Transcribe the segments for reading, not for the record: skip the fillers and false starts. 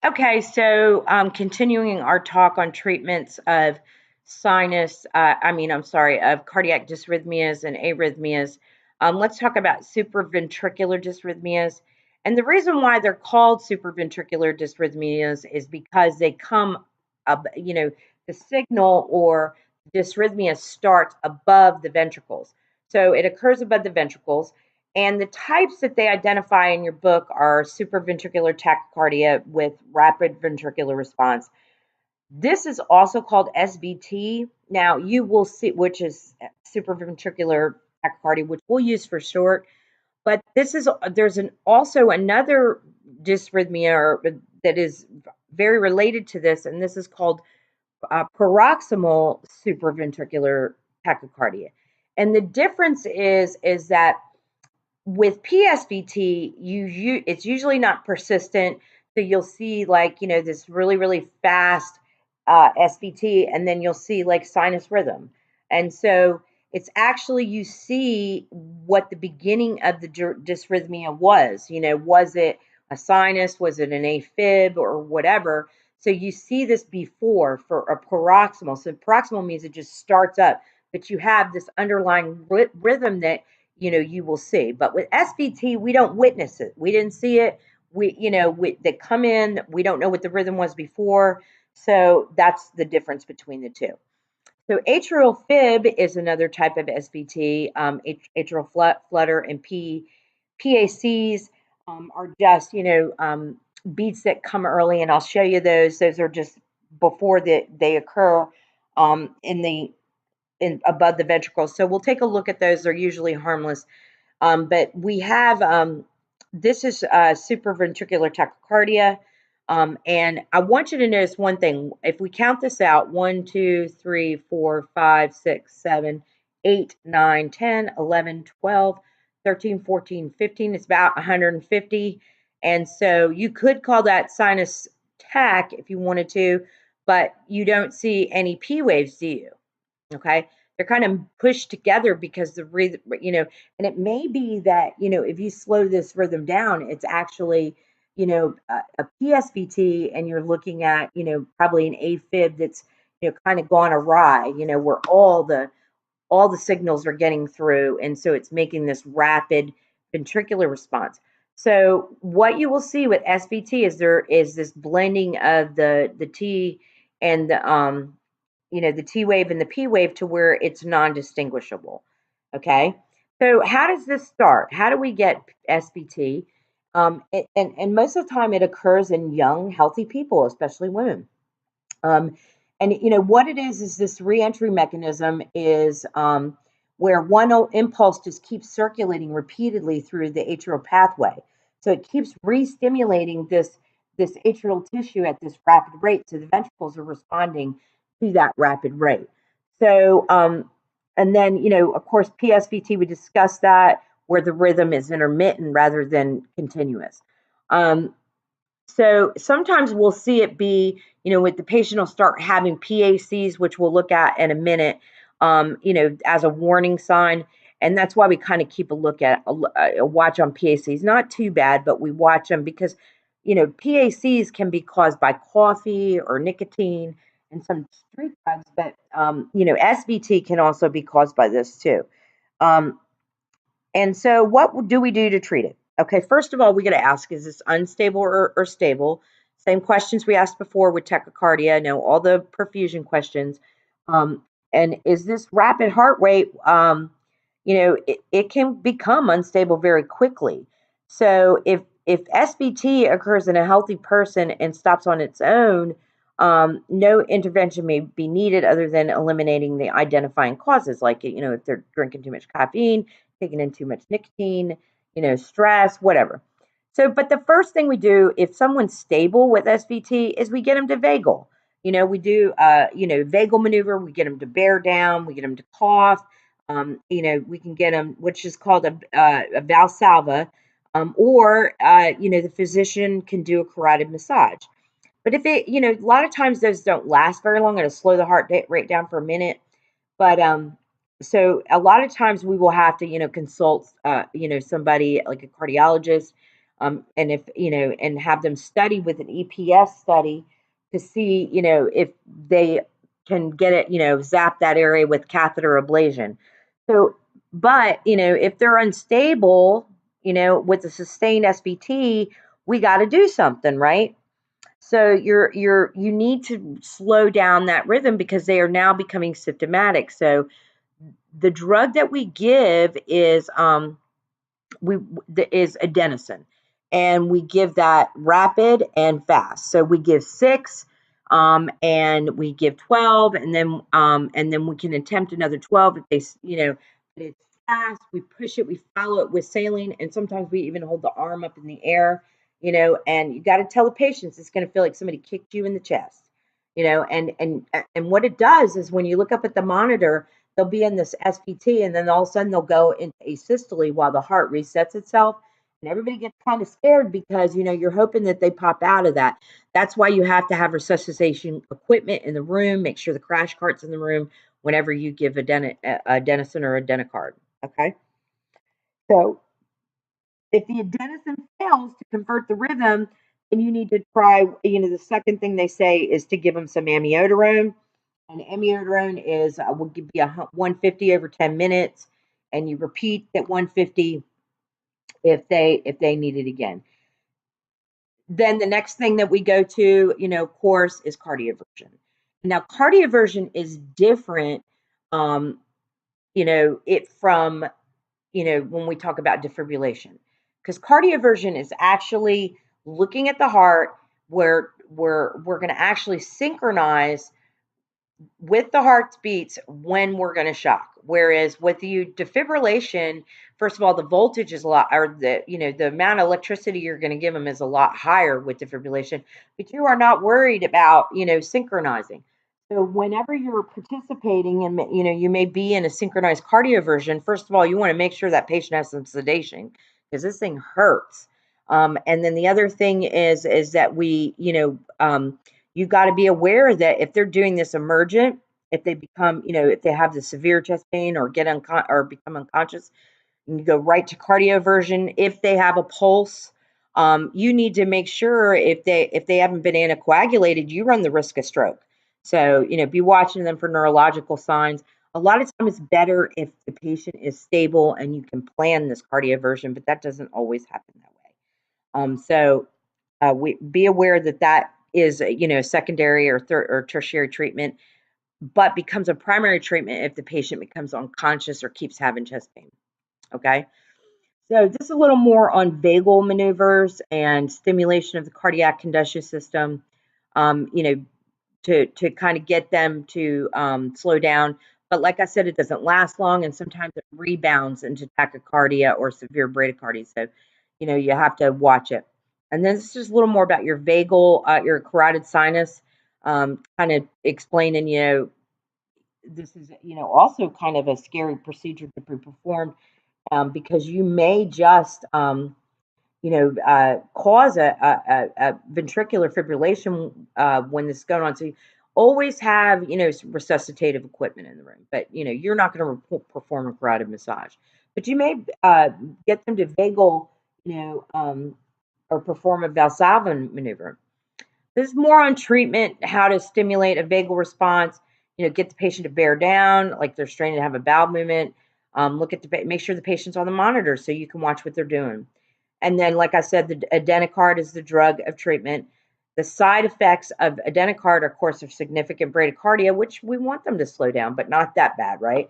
Okay, so continuing our talk on treatments of of cardiac dysrhythmias and arrhythmias, let's talk about supraventricular dysrhythmias. And the reason why they're called supraventricular dysrhythmias is because they come, the signal or dysrhythmia starts above the ventricles. So it occurs above the ventricles. And the types that they identify in your book are supraventricular tachycardia with rapid ventricular response. This is also called SVT. Now, you will see, which is supraventricular tachycardia, which we'll use for short. But there's also another dysrhythmia that is very related to this, and this is called paroxysmal supraventricular tachycardia. And the difference is that with PSVT, it's usually not persistent. So you'll see this really fast SVT, and then you'll see like sinus rhythm. And so it's actually you see what the beginning of the dysrhythmia was. Was it a sinus? Was it an AFib or whatever? So you see this before for a paroxysmal. So paroxysmal means it just starts up, but you have this underlying rhythm that you will see. But with SVT, we don't witness it. We didn't see it. They come in, we don't know what the rhythm was before. So that's the difference between the two. So atrial fib is another type of SVT. Atrial flutter and PACs are just, beats that come early, and I'll show you those. Those are just before they occur in the in above the ventricles. So we'll take a look at those. They're usually harmless. But we have this is supraventricular tachycardia. And I want you to notice one thing. If we count this out 1, 2, 3, 4, 5, 6, 7, 8, 9, 10, 11, 12, 13, 14, 15, it's about 150. And so you could call that sinus tach if you wanted to, but you don't see any P waves, do you? Okay. They're kind of pushed together because the rhythm, and it may be that, if you slow this rhythm down, it's actually, a PSVT, and you're looking at, probably an AFib that's, kind of gone awry, where all the signals are getting through. And so it's making this rapid ventricular response. So what you will see with SVT is there is this blending of the T and the T wave and the P wave to where it's non-distinguishable. Okay. So how does this start? How do we get SVT? And most of the time it occurs in young, healthy people, especially women. Um, and what it is this reentry mechanism is where one impulse just keeps circulating repeatedly through the atrial pathway. So it keeps re-stimulating this atrial tissue at this rapid rate. So the ventricles are responding to that rapid rate. So and then of course PSVT, we discussed that, where the rhythm is intermittent rather than continuous. So sometimes we'll see it be, with the patient will start having PACs, which we'll look at in a minute, as a warning sign. And that's why we kind of keep a watch on PACs. Not too bad, but we watch them because, PACs can be caused by coffee or nicotine and some street drugs, but, SVT can also be caused by this too. Um, and so, what do we do to treat it? Okay, first of all, we got to ask, is this unstable or stable? Same questions we asked before with tachycardia, all the perfusion questions. Um, and is this rapid heart rate, it can become unstable very quickly. So, if SVT occurs in a healthy person and stops on its own, no intervention may be needed other than eliminating the identifying causes, like, if they're drinking too much caffeine, taking in too much nicotine, stress, whatever. So, but the first thing we do if someone's stable with SVT is we get them to vagal. We do, vagal maneuver. We get them to bear down. We get them to cough. We can get them, which is called a Valsalva, or the physician can do a carotid massage. But if it, a lot of times those don't last very long. It'll slow the heart rate down for a minute. But so a lot of times we will have to, consult, somebody like a cardiologist, And if, and have them study with an EPS study to see, if they can get it, zap that area with catheter ablation. So, but, if they're unstable, with a sustained SVT, we got to do something, right? So you need to slow down that rhythm because they are now becoming symptomatic. So the drug that we give is is adenosine, and we give that rapid and fast. So we give 6, and we give 12, and then we can attempt another 12 if they, but it's fast. We push it, we follow it with saline, and sometimes we even hold the arm up in the air, and you got to tell the patients it's going to feel like somebody kicked you in the chest, and what it does is when you look up at the monitor, they'll be in this SVT, and then all of a sudden they'll go into asystole while the heart resets itself. And everybody gets kind of scared because, you're hoping that they pop out of that. That's why you have to have resuscitation equipment in the room. Make sure the crash cart's in the room whenever you give adenosine or adenocard. Okay. So if the adenosine fails to convert the rhythm, then you need to try, the second thing they say is to give them some amiodarone. And amiodarone is will give you a 150 over 10 minutes, and you repeat that 150 if they need it again. Then the next thing that we go to, of course, is cardioversion. Now, cardioversion is different, it from, when we talk about defibrillation, because cardioversion is actually looking at the heart where we're going to actually synchronize with the heart's beats when we're going to shock. Whereas with you defibrillation, first of all, the voltage is a lot, or the amount of electricity you're going to give them is a lot higher with defibrillation, but you are not worried about, synchronizing. So whenever you're participating in, you may be in a synchronized cardioversion, first of all, you want to make sure that patient has some sedation because this thing hurts. And then the other thing is that you got to be aware that if they're doing this emergent, if they become, if they have the severe chest pain or or become unconscious, you go right to cardioversion. If they have a pulse, you need to make sure if they haven't been anticoagulated, you run the risk of stroke. So, be watching them for neurological signs. A lot of times it's better if the patient is stable and you can plan this cardioversion, but that doesn't always happen that way. So we be aware that that is secondary or third or tertiary treatment, but becomes a primary treatment if the patient becomes unconscious or keeps having chest pain. Okay. So just a little more on vagal maneuvers and stimulation of the cardiac conduction system, to kind of get them to slow down. But like I said, it doesn't last long, and sometimes it rebounds into tachycardia or severe bradycardia. So, you have to watch it. And then this is just a little more about your vagal, your carotid sinus, kind of explaining, this is, also kind of a scary procedure to be performed, because you may just, cause a ventricular fibrillation when this is going on. So you always have, resuscitative equipment in the room, but, you're not going to perform a carotid massage. But you may get them to vagal, or perform a Valsalva maneuver. This is more on treatment, how to stimulate a vagal response, get the patient to bear down, like they're straining to have a bowel movement. Make sure the patient's on the monitor so you can watch what they're doing. And then, like I said, the adenocard is the drug of treatment. The side effects of adenocard, of course, are significant bradycardia, which we want them to slow down, but not that bad, right?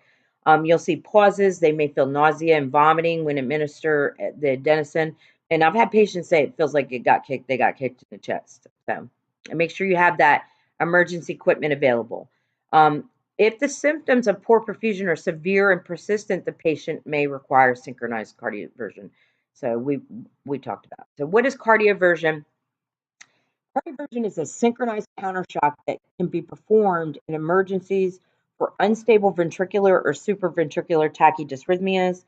You'll see pauses. They may feel nausea and vomiting when administer the adenosine. And I've had patients say it feels like they got kicked in the chest. So, and make sure you have that emergency equipment available. If the symptoms of poor perfusion are severe and persistent, the patient may require synchronized cardioversion. So we talked about. So what is cardioversion? Cardioversion is a synchronized countershock that can be performed in emergencies for unstable ventricular or supraventricular tachydysrhythmias.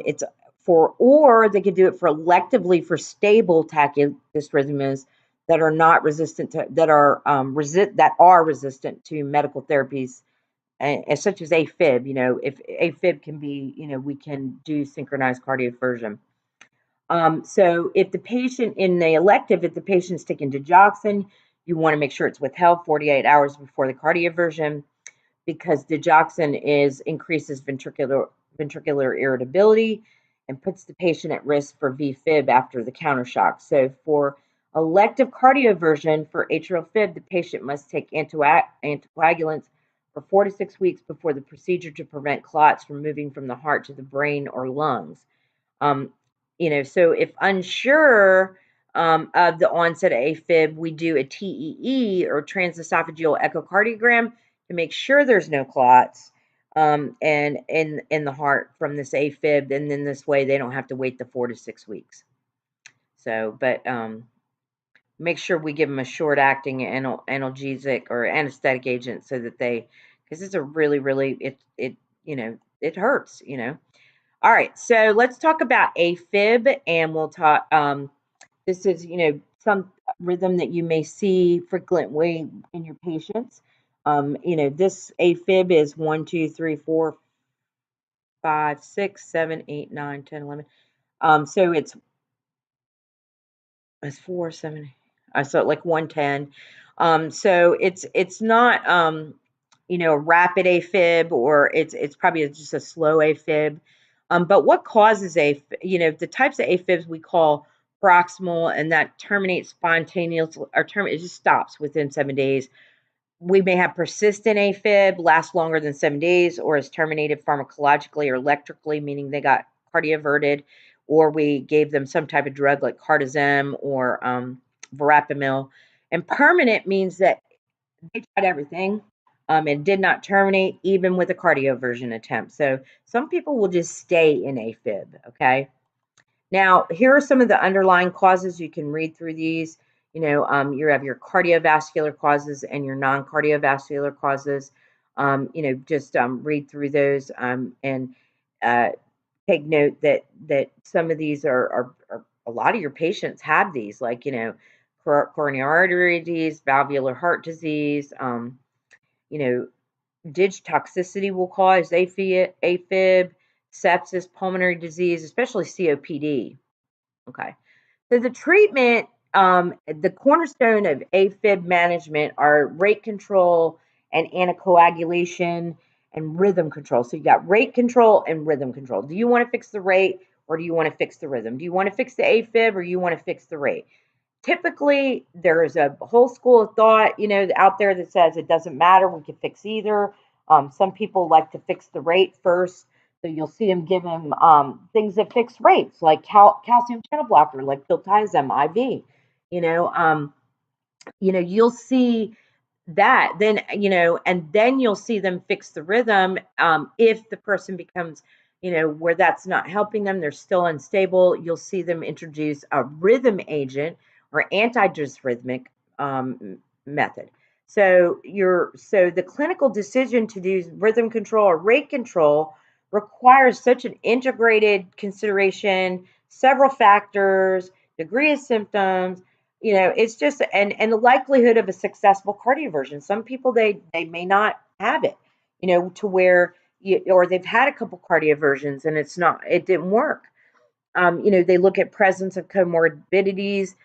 It's or they could do it for electively for stable tachydysrhythmias that are not resistant to that are resistant to medical therapies, such as AFib. If AFib can be, we can do synchronized cardioversion. So if the patient in the elective, if the patient's taking digoxin, you want to make sure it's withheld 48 hours before the cardioversion because digoxin increases ventricular irritability and puts the patient at risk for VFib after the countershock. So for elective cardioversion for atrial fib, the patient must take anticoagulants for 4 to 6 weeks before the procedure to prevent clots from moving from the heart to the brain or lungs. Um, so if unsure of the onset of AFib, we do a TEE or transesophageal echocardiogram to make sure there's no clots and in the heart from this AFib, and then this way they don't have to wait the 4 to 6 weeks. So, but make sure we give them a short-acting analgesic or anesthetic agent so that because it's a really it hurts. All right, so let's talk about AFib, and we'll talk. This is, some rhythm that you may see frequently in your patients. This AFib is 1, 2, 3, 4, 5, 6, 7, 8, 9, 10, 11. So it's 4, 7. So like 110. So it's not a rapid AFib, or it's probably just a slow AFib. But what causes the types of AFibs we call proximal, and that terminates spontaneously, or it just stops within 7 days. We may have persistent AFib, last longer than 7 days, or is terminated pharmacologically or electrically, meaning they got cardioverted, or we gave them some type of drug like cardizem or verapamil. And permanent means that they tried everything and did not terminate even with a cardioversion attempt. So some people will just stay in AFib, okay? Now, here are some of the underlying causes. You can read through these. You have your cardiovascular causes and your non-cardiovascular causes. Just read through those and uh, take note that some of these are a lot of your patients have these, like coronary artery disease, valvular heart disease. Dig toxicity will cause AFib, sepsis, pulmonary disease, especially COPD. Okay. So the treatment, the cornerstone of AFib management are rate control and anticoagulation and rhythm control. So you got rate control and rhythm control. Do you want to fix the rate, or do you want to fix the rhythm? Do you want to fix the AFib, or you want to fix the rate? Typically, there is a whole school of thought, out there that says it doesn't matter. We can fix either. Some people like to fix the rate first. So you'll see them give them things that fix rates, like calcium channel blocker, like diltiazem IV. You'll see that. Then, and then you'll see them fix the rhythm if the person becomes, where that's not helping them, they're still unstable. You'll see them introduce a rhythm agent or antidysrhythmic method. So the clinical decision to do rhythm control or rate control requires such an integrated consideration, several factors, degree of symptoms. It's just and the likelihood of a successful cardioversion. Some people they may not have it, to where or they've had a couple cardioversions and it didn't work. They look at presence of comorbidities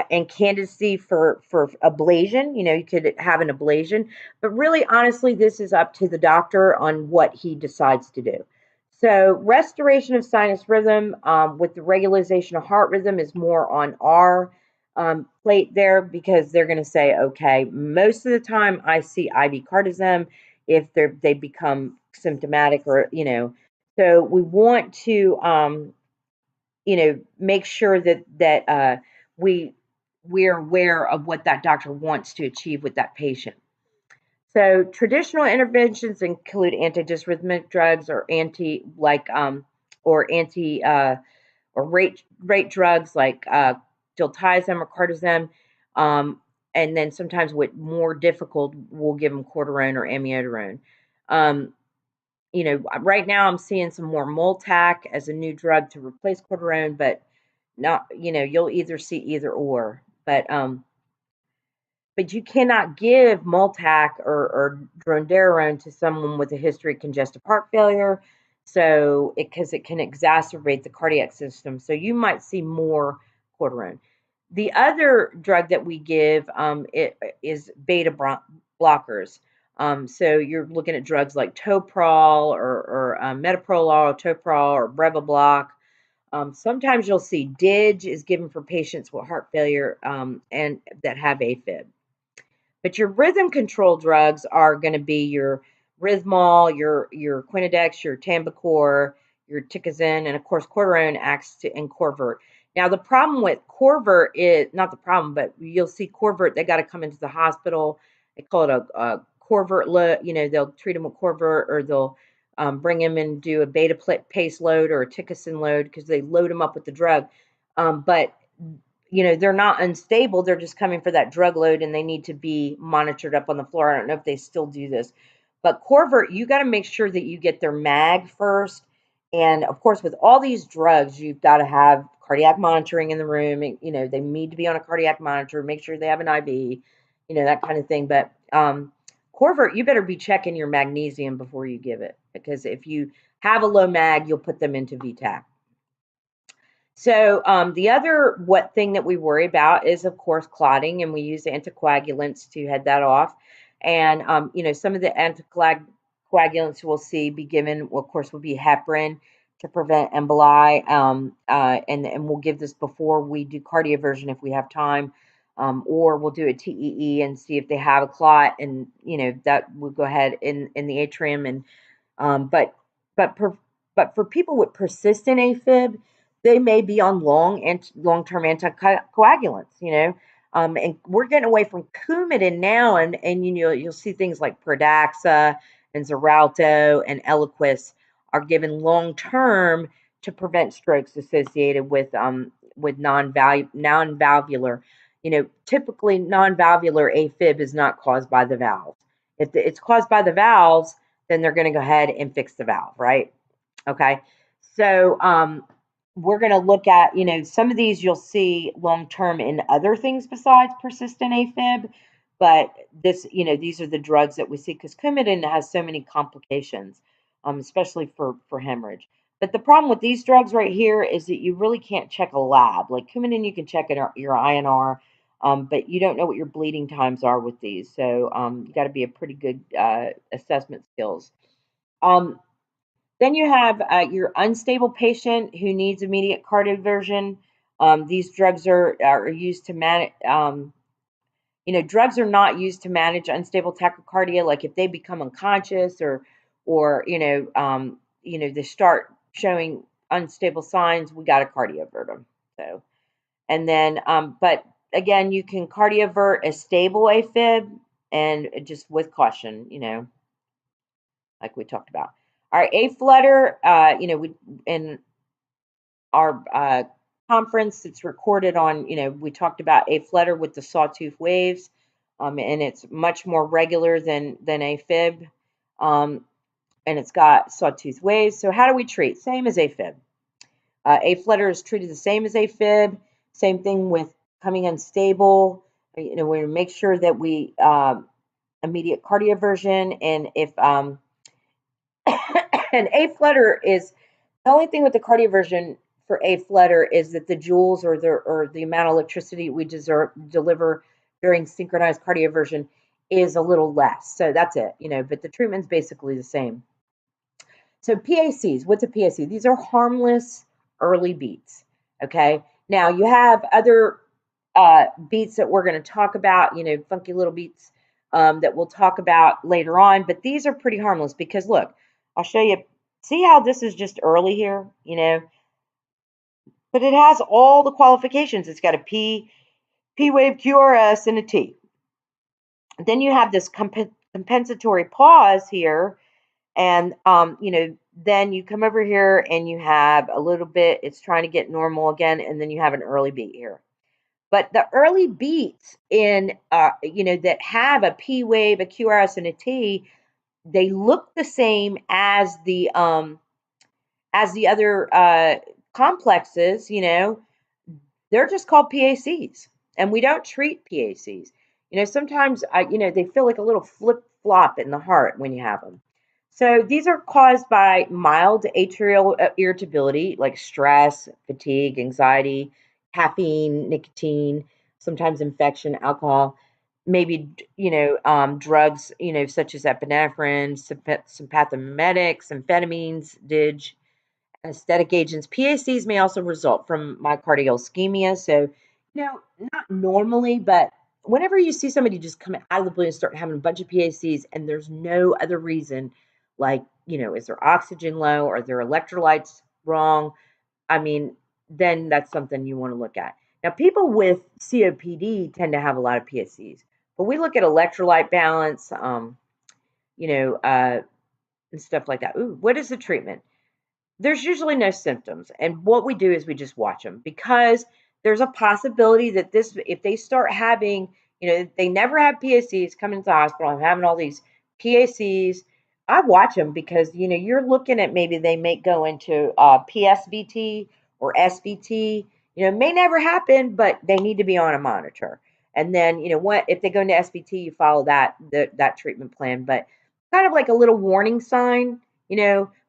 and candidacy for ablation. You could have an ablation, but really, honestly, this is up to the doctor on what he decides to do. So, restoration of sinus rhythm with the regularization of heart rhythm is more on our plate there, because they're going to say, okay, most of the time I see IV cardizem if they become symptomatic, or so we want to make sure that we're aware of what that doctor wants to achieve with that patient. So traditional interventions include antidysrhythmic drugs or rate drugs like diltiazem or cardizem, and then sometimes with more difficult, we'll give them cortisone or amiodarone. Right now I'm seeing some more Multac as a new drug to replace cortisone, but not, you'll either see either or. But you cannot give Multac or dronedarone to someone with a history of congestive heart failure, So, because it can exacerbate the cardiac system. So you might see more cortisone. The other drug that we give is beta blockers. So you're looking at drugs like Toprol or metoprolol, Toprol, or Brevibloc. Sometimes you'll see DIG is given for patients with heart failure and that have AFib. But your rhythm control drugs are going to be your Rhythmol, your Quinadex, your Tambicor, your Ticazin, and of course Cortisone acts and Corvert. Now the problem with Corvert is not the problem, but you'll see Corvert. They got to come into the hospital. They call it a Corvert load. You know, they'll treat them with Corvert, or they'll bring him and do a beta pace load or a Ticazin load because they load them up with the drug. But you know, they're not unstable. They're just coming for that drug load and they need to be monitored up on the floor. I don't know if they still do this. But Corvert, you got to make sure that you get their MAG first. And of course, with all these drugs, you've got to have cardiac monitoring in the room. And, you know, they need to be on a cardiac monitor, make sure they have an IV, you know, that kind of thing. But Corvert, you better be checking your magnesium before you give it. Because if you have a low MAG, you'll put them into VTAC. So the other thing that we worry about is, of course, clotting, and we use anticoagulants to head that off. And you know, some of the anticoagulants we'll see be given, of course, will be heparin to prevent emboli, and we'll give this before we do cardioversion if we have time, or we'll do a TEE and see if they have a clot, and you know that we'll go ahead in the atrium, and but for people with persistent AFib, they may be on long-term anticoagulants, you know. And we're getting away from Coumadin now, and you know, you'll see things like Pradaxa and Xarelto and Eliquis are given long-term to prevent strokes associated with non-valvular. You know, typically non-valvular AFib is not caused by the valves. If it's caused by the valves, then they're going to go ahead and fix the valve, right? Okay. So we're going to look at, you know, some of these you'll see long term in other things besides persistent AFib, but this, you know, these are the drugs that we see because Coumadin has so many complications, especially for hemorrhage. But the problem with these drugs right here is that you really can't check a lab. Like Coumadin, you can check your INR, but you don't know what your bleeding times are with these. So you got to be a pretty good assessment skills. Then you have your unstable patient who needs immediate cardioversion. These drugs are used to manage. You know, drugs are not used to manage unstable tachycardia. Like if they become unconscious or you know they start showing unstable signs, we got to cardiovert them. So, and then but again, you can cardiovert a stable AFib and just with caution. You know, like we talked about. All right, A-flutter, you know, we in our conference, it's recorded on, you know, we talked about A-flutter with the sawtooth waves, and it's much more regular than AFib, and it's got sawtooth waves. So how do we treat? Same as AFib. A-flutter is treated the same as AFib. Same thing with coming unstable. You know, we make sure that we immediate cardioversion, and if and A-flutter is the only thing with the cardioversion for A-flutter is that the joules or the amount of electricity we deliver during synchronized cardioversion is a little less. So that's it, you know, but the treatment's basically the same. So PACs, what's a PAC? These are harmless early beats, okay? Now you have other beats that we're going to talk about, you know, funky little beats that we'll talk about later on, but these are pretty harmless because look, I'll show you. See how this is just early here, you know, but it has all the qualifications. It's got a P wave, QRS, and a T. Then you have this compensatory pause here, and you know, then you come over here and you have a little bit. It's trying to get normal again, and then you have an early beat here. But the early beats in, you know, that have a P wave, a QRS, and a T, they look the same as the other complexes, you know, they're just called PACs, and we don't treat PACs. You know, sometimes you know, they feel like a little flip flop in the heart when you have them. So these are caused by mild atrial irritability, like stress, fatigue, anxiety, caffeine, nicotine, sometimes infection, alcohol, maybe drugs, such as epinephrine, sympathomimetics, amphetamines, DIG, anesthetic agents. PACs may also result from myocardial ischemia. So, not normally, but whenever you see somebody just come out of the blue and start having a bunch of PACs and there's no other reason, like, is their oxygen low or their electrolytes wrong? I mean, then that's something you want to look at. Now, people with COPD tend to have a lot of PACs, but we look at electrolyte balance, you know, uh, and stuff like that. Ooh, what is the treatment? There's usually no symptoms. And what we do is we just watch them because there's a possibility that if they start having, they never have PACs, coming into the hospital and having all these PACs. I watch them because, you're looking at maybe they may go into PSVT or SVT. It may never happen, but they need to be on a monitor. And then, what if they go into SVT, you follow that treatment plan. But kind of like a little warning sign,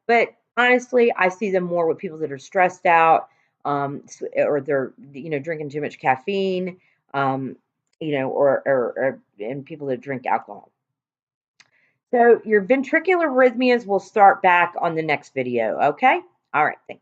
but honestly, I see them more with people that are stressed out, or they're drinking too much caffeine, or and people that drink alcohol. So your ventricular arrhythmias will start back on the next video. Okay. All right. Thanks.